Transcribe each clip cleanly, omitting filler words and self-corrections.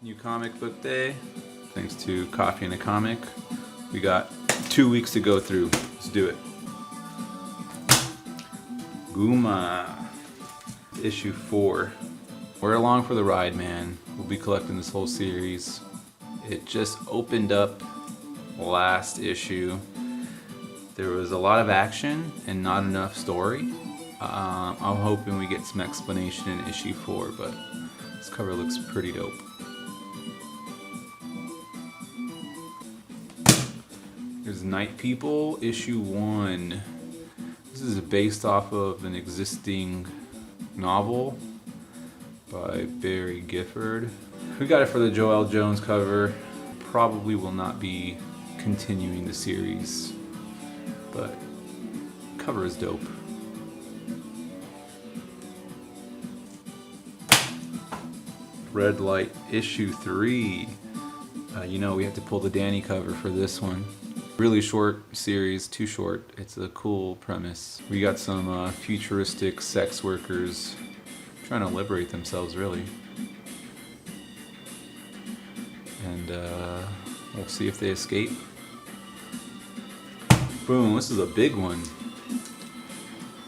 New comic book day, thanks to Coffee and a Comic. We got 2 weeks to go through. Let's do it. Gumaa, issue 4. We're along for the ride, man. We'll be collecting this whole series. It just opened up last issue. There was a lot of action and not enough story. I'm hoping we get some explanation in issue 4, but this cover looks pretty dope. Here's Night People, issue 1. This is based off of an existing novel by Barry Gifford. We got it for the Joëlle Jones cover. Probably will not be continuing the series, but cover is dope. Red Light, issue 3. You know we have to pull the Dani cover for this one. Really short series, too short. It's a cool premise. We got some futuristic sex workers trying to liberate themselves, really. And we'll see if they escape. Boom, this is a big one.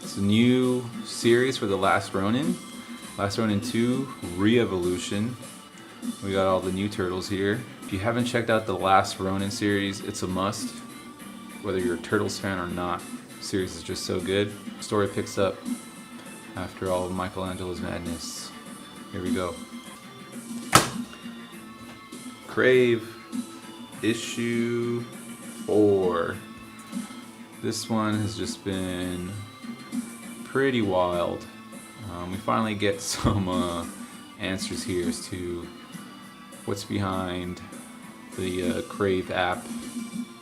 It's a new series for The Last Ronin. Last Ronin 2, Re-Evolution. We got all the new turtles here. If you haven't checked out the Last Ronin series, it's a must. Whether you're a Turtles fan or not, the series is just so good. Story picks up after all of Michelangelo's madness. Here we go. Crave, issue 4. This one has just been pretty wild. We finally get some answers here as to what's behind the Crave app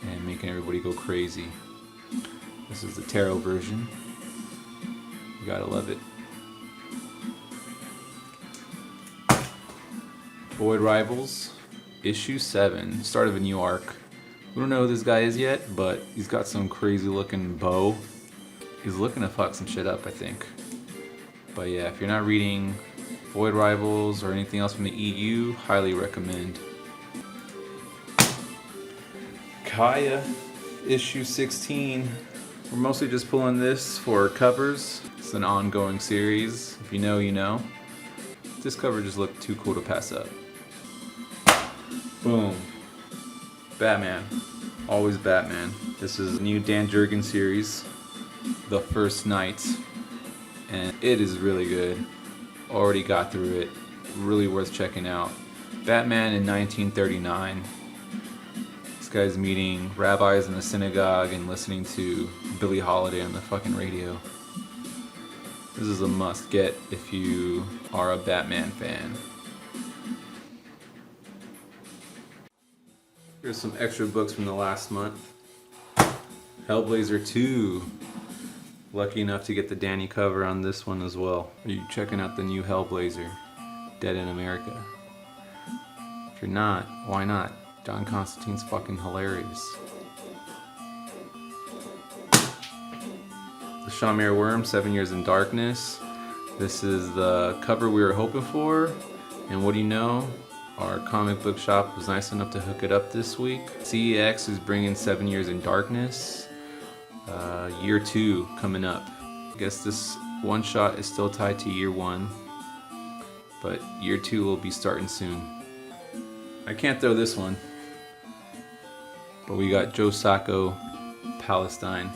and making everybody go crazy. This is the tarot version. You gotta love it. Void Rivals, issue 7, start of a new arc. We don't know who this guy is yet, but he's got some crazy looking bow. He's looking to fuck some shit up, I think. But yeah, if you're not reading Void Rivals or anything else from the EU, highly recommend. Kaya, issue 16. We're mostly just pulling this for covers. It's an ongoing series. If you know, you know. This cover just looked too cool to pass up. Boom. Batman. Always Batman. This is a new Dan Jurgens series, The First Night, and it is really good. Already got through it. Really worth checking out. Batman in 1939. This guy's meeting rabbis in the synagogue and listening to Billie Holiday on the fucking radio. This is a must get if you are a Batman fan. Here's some extra books from the last month. Hellblazer 2. Lucky enough to get the Dani cover on this one as well. Are you checking out the new Hellblazer, Dead in America? If you're not, why not? John Constantine's fucking hilarious. The Shamir Worm, 7 Years in Darkness. This is the cover we were hoping for, and what do you know? Our comic book shop was nice enough to hook it up this week. CEX is bringing 7 Years in Darkness. Year 2 coming up. I guess this one shot is still tied to year 1, but year 2 will be starting soon. I can't throw this one, but we got Joe Sacco, Palestine,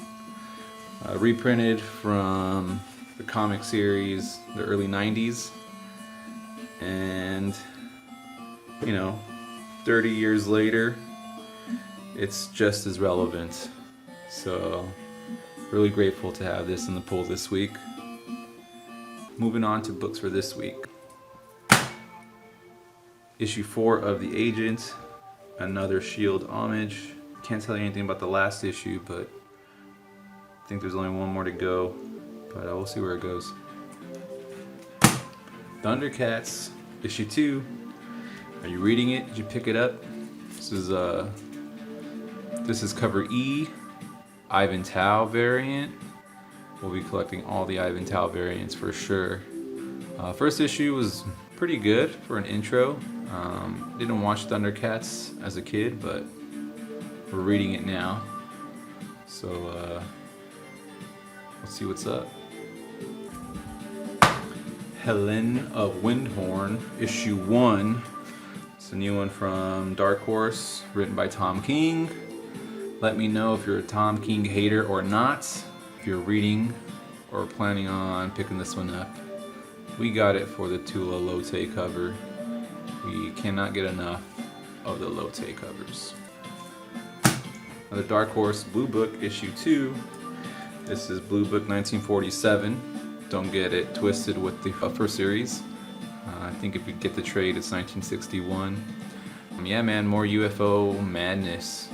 reprinted from the comic series, the early 90s, and you know, 30 years later, it's just as relevant. So, really grateful to have this in the pull this week. Moving on to books for this week. Issue 4 of The Agent, another Shield homage. Can't tell you anything about the last issue, but I think there's only one more to go. But we'll see where it goes. Thundercats, issue 2. Are you reading it? Did you pick it up? This is cover E, Ivan Tao variant. We'll be collecting all the Ivan Tao variants for sure. First issue was pretty good for an intro. Didn't watch Thundercats as a kid, but we're reading it now. So let's see what's up. Helen of Wyndhorn, issue 1. It's a new one from Dark Horse, written by Tom King. Let me know if you're a Tom King hater or not. If you're reading or planning on picking this one up. We got it for the Tula Lotay cover. We cannot get enough of the Lotay covers. Another Dark Horse Blue Book, issue 2. This is Blue Book 1947. Don't get it twisted with the upper series. I think if you get the trade, it's 1961. Yeah, man, more UFO madness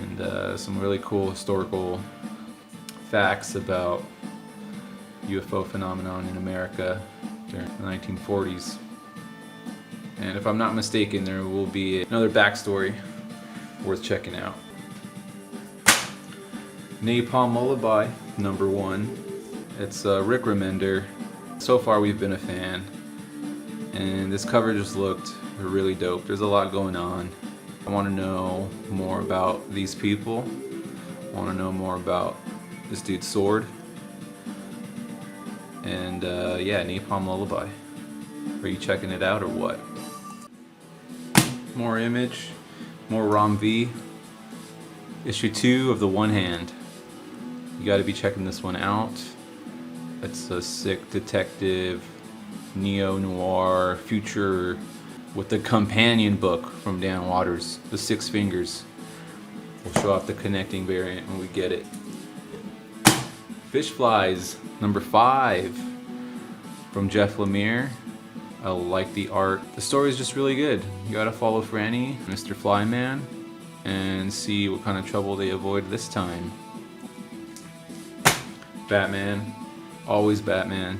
and some really cool historical facts about UFO phenomenon in America during the 1940s. And if I'm not mistaken, there will be another backstory worth checking out. Napalm Lullaby, number 1. It's Rick Remender. So far we've been a fan. And this cover just looked really dope. There's a lot going on. I want to know more about these people. I want to know more about this dude's sword. And yeah, Napalm Lullaby. Are you checking it out or what? More Image, more Rom V. Issue 2 of The One Hand. You gotta be checking this one out. It's a sick detective, neo-noir future with the companion book from Dan Waters, The Six Fingers. We'll show off the connecting variant when we get it. Fishflies, number 5 from Jeff Lemire. I like the art. The story is just really good. You gotta follow Franny, Mr. Flyman, and see what kind of trouble they avoid this time. Batman, always Batman.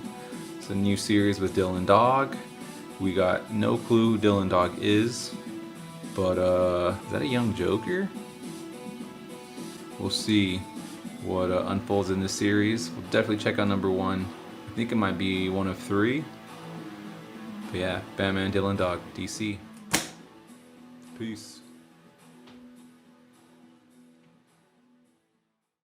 It's a new series with Dylan Dog. We got no clue who Dylan Dog is, but is that a young Joker? We'll see what unfolds in this series. We'll definitely check out number 1. I think it might be one of 3. But yeah, Batman, Dylan Dog, DC. Peace.